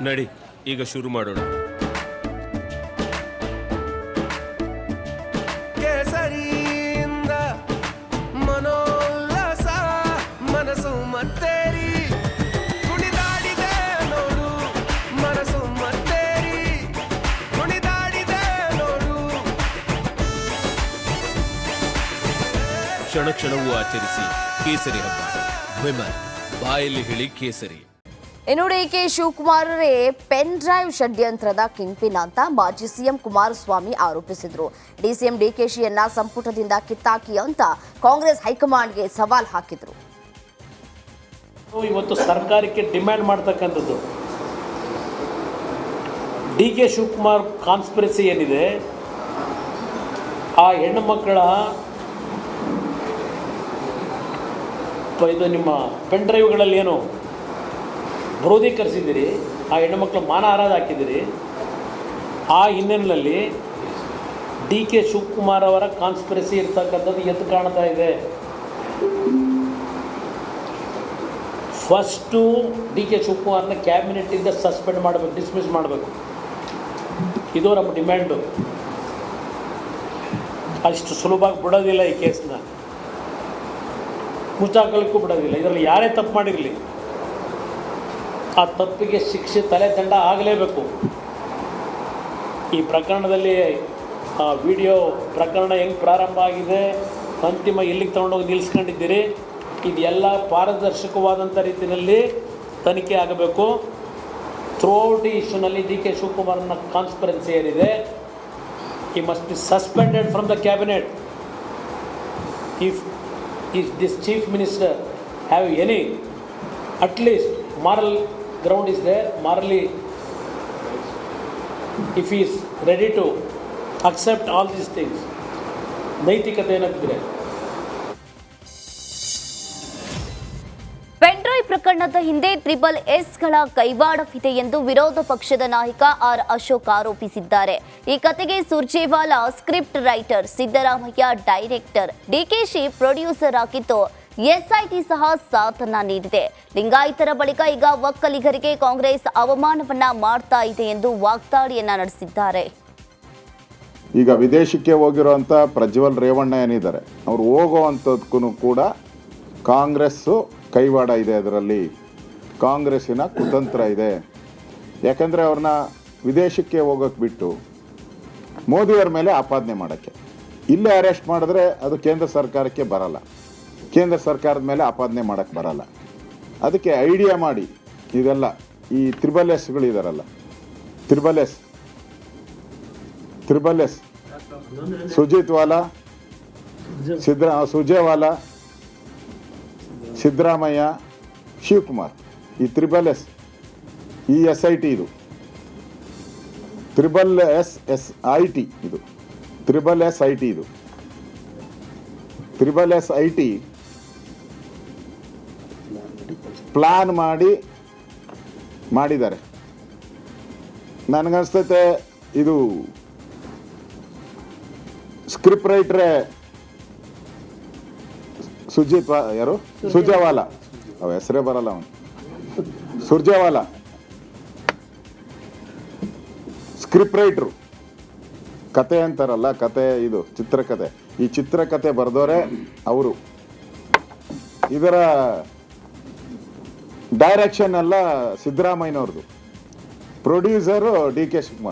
ನಡಿ ಈಗ ಶುರು ಮಾಡೋಣ. ಕೇಸರಿಯಿಂದ ಮನೋಲ್ಲಾಸ ಮನಸ್ಸು ಮತ್ತೇರಿ ಕುಣಿದಾಡಿದೆ ನೋಡು, ಮನಸ್ಸು ಮತ್ತೇರಿ ಕುಣಿದಾಡಿದೆ ನೋಡು. ಕ್ಷಣ ಕ್ಷಣವೂ ಆಚರಿಸಿ ಕೇಸರಿ ಹಬ್ಬ. ವಿಮಲ್ ಬಾಯಲ್ಲಿ ಹೇಳಿ ಕೇಸರಿ. ಇನ್ನು ಡಿಕೆ ಶಿವಕುಮಾರರೇ ಪೆನ್ ಡ್ರೈವ್ ಷಡ್ಯಂತ್ರದ ಕಿಂಗ್ಪಿನ್ ಅಂತ ಮಾಜಿ ಸಿಎಂ ಕುಮಾರಸ್ವಾಮಿ ಆರೋಪಿಸಿದ್ರು. ಡಿಸಿಎಂ ಡಿಕೆಶಿಯನ್ನ ಸಂಪುಟದಿಂದ ಕಿತ್ತಾಕಿ ಅಂತ ಕಾಂಗ್ರೆಸ್ ಹೈಕಮಾಂಡ್ಗೆ ಸವಾಲ್ ಹಾಕಿದ್ರು. ಇವತ್ತು ಸರ್ಕಾರಕ್ಕೆ ಡಿಮ್ಯಾಂಡ್ ಮಾಡ್ತಕ್ಕಂಥದ್ದು ಡಿಕೆ ಶಿವಕುಮಾರ್ ಕಾನ್ಸ್ಪಿರಸಿ ಏನಿದೆ, ಆ ಹೆಣ್ಣು ಮಕ್ಕಳ ಇದು ನಿಮ್ಮ ಪೆನ್ ಡ್ರೈವ್ಗಳಲ್ಲಿ ಏನು ಕ್ರೋಧೀಕರಿಸಿದ್ದೀರಿ, ಆ ಹೆಣ್ಣುಮಕ್ಕಳು ಮಾನಹಾರಾಧ ಹಾಕಿದ್ದೀರಿ. ಆ ಹಿನ್ನೆಲೆಯಲ್ಲಿ ಡಿ ಕೆ ಶಿವಕುಮಾರ್ ಅವರ ಕಾನ್ಸ್ಪಿರಸಿ ಇರ್ತಕ್ಕಂಥದ್ದು ಎದ್ದು ಕಾಣ್ತಾ ಇದೆ. ಫಸ್ಟು ಡಿ ಕೆ ಶಿವಕುಮಾರ್ನ ಕ್ಯಾಬಿನೆಟ್ಟಿಂದ ಸಸ್ಪೆಂಡ್ ಮಾಡಬೇಕು, ಡಿಸ್ಮಿಸ್ ಮಾಡಬೇಕು. ಇದು ನಮ್ಮ ಡಿಮ್ಯಾಂಡು. ಅಷ್ಟು ಸುಲಭವಾಗಿ ಬಿಡೋದಿಲ್ಲ, ಈ ಕೇಸನ್ನ ಮುಚ್ಚಾಕಲಿಕ್ಕೂ ಬಿಡೋದಿಲ್ಲ. ಇದರಲ್ಲಿ ಯಾರೇ ತಪ್ಪು ಮಾಡಿರಲಿ, ಆ ತಪ್ಪಿಗೆ ಶಿಕ್ಷೆ ತಲೆ ದಂಡ ಆಗಲೇಬೇಕು. ಈ ಪ್ರಕರಣದಲ್ಲಿ ವಿಡಿಯೋ ಪ್ರಕರಣ ಹೆಂಗೆ ಪ್ರಾರಂಭ ಆಗಿದೆ, ಅಂತಿಮ ಎಲ್ಲಿಗೆ ತೊಗೊಂಡೋಗಿ ನಿಲ್ಲಿಸ್ಕೊಂಡಿದ್ದೀರಿ, ಇದೆಲ್ಲ ಪಾರದರ್ಶಕವಾದಂಥ ರೀತಿಯಲ್ಲಿ ತನಿಖೆ ಆಗಬೇಕು. ಥ್ರೂಔಟ್ ಈ ಇಶ್ಯೂನಲ್ಲಿ ಡಿ ಕೆ ಶಿವಕುಮಾರ್ನ ಕಾನ್ಸ್ಪಿರೆನ್ಸಿ ಏನಿದೆ, ಈ must be suspended from the cabinet. If this chief minister have any at least moral ground is there, morally if he is ready to accept all these things, ನೈತಿಕತೆ ಏನಾಗ್ತಿದೆ. Pen drive ಪ್ರಕರಣದ ಹಿಂದೆ SSSಗಳ ಕೈವಾಡವಿದೆ ಎಂದು ವಿರೋಧ ಪಕ್ಷದ ನಾಯಕ ಆರ್ ಅಶೋಕ್ ಆರೋಪಿಸಿದ್ದಾರೆ. ಈ ಕತೆಗೆ Surjewala script writer, Siddaramaiah director, DKShi producer ಆಗಿದ್ದು ಎಸ್ಐಟಿ ಸಹ ಸಾಥನ್ನ ನೀಡಿದೆ. ಲಿಂಗಾಯತರ ಬಳಿಕ ಈಗ ಒಕ್ಕಲಿಗರಿಗೆ ಕಾಂಗ್ರೆಸ್ ಅವಮಾನವನ್ನ ಮಾಡ್ತಾ ಇದೆ ಎಂದು ವಾಗ್ದಾಳಿಯನ್ನ ನಡೆಸಿದ್ದಾರೆ. ಈಗ ವಿದೇಶಕ್ಕೆ ಹೋಗಿರುವಂಥ ಪ್ರಜ್ವಲ್ ರೇವಣ್ಣ ಏನಿದ್ದಾರೆ, ಅವರು ಹೋಗುವಂಥದ್ದಕ್ಕೂ ಕೂಡ ಕಾಂಗ್ರೆಸ್ಸು ಕೈವಾಡ ಇದೆ. ಅದರಲ್ಲಿ ಕಾಂಗ್ರೆಸ್ಸಿನ ಕುತಂತ್ರ ಇದೆ. ಯಾಕಂದರೆ ಅವ್ರನ್ನ ವಿದೇಶಕ್ಕೆ ಹೋಗೋಕ್ಕೆ ಬಿಟ್ಟು ಮೋದಿಯವ್ರ ಮೇಲೆ ಆಪಾದನೆ ಮಾಡೋಕ್ಕೆ, ಇಲ್ಲೇ ಅರೆಸ್ಟ್ ಮಾಡಿದ್ರೆ ಅದು ಕೇಂದ್ರ ಸರ್ಕಾರಕ್ಕೆ ಬರಲ್ಲ, ಕೇಂದ್ರ ಸರ್ಕಾರದ ಮೇಲೆ ಆಪಾದನೆ ಮಾಡೋಕ್ಕೆ ಬರಲ್ಲ. ಅದಕ್ಕೆ ಐಡಿಯಾ ಮಾಡಿ ಇದೆಲ್ಲ ಈ ತ್ರಿಬಲ್ ಎಸ್ ಸುಜಿತ್ ವಾಲಾ, ಸುರ್ಜೇವಾಲಾ, ಸಿದ್ದರಾಮಯ್ಯ, ಶಿವಕುಮಾರ್, ಈ ತ್ರಿಬಲ್ ಎಸ್, ಈ SIT ಇದು SSIT ಇದು ತ್ರಿಬಲ್ SIT ಪ್ಲಾನ್ ಮಾಡಿದ್ದಾರೆ. ನನಗನ್ಸ್ತೈತೆ ಇದು ಸ್ಕ್ರಿಪ್ಟ್ ರೈಟ್ರೇ ಸುರ್ಜೇವಾಲಾ, ಅವ ಹೆಸರೇ ಬರಲ್ಲ, ಅವನು ಸುರ್ಜೇವಾಲಾ ಸ್ಕ್ರಿಪ್ಟ್ ರೈಟ್ರು. ಕತೆ ಅಂತಾರಲ್ಲ, ಕತೆ ಇದು ಚಿತ್ರಕಥೆ, ಈ ಚಿತ್ರಕಥೆ ಬರೆದವರೇ ಅವರು. ಇದರ ಡೈರೆಕ್ಷನ್ ಎಲ್ಲ ಸಿದ್ದರಾಮಯ್ಯನವ್ರದ್ದು, ಪ್ರೊಡ್ಯೂಸರು ಡಿ ಕೆ ಶಿವಕುಮಾರ್.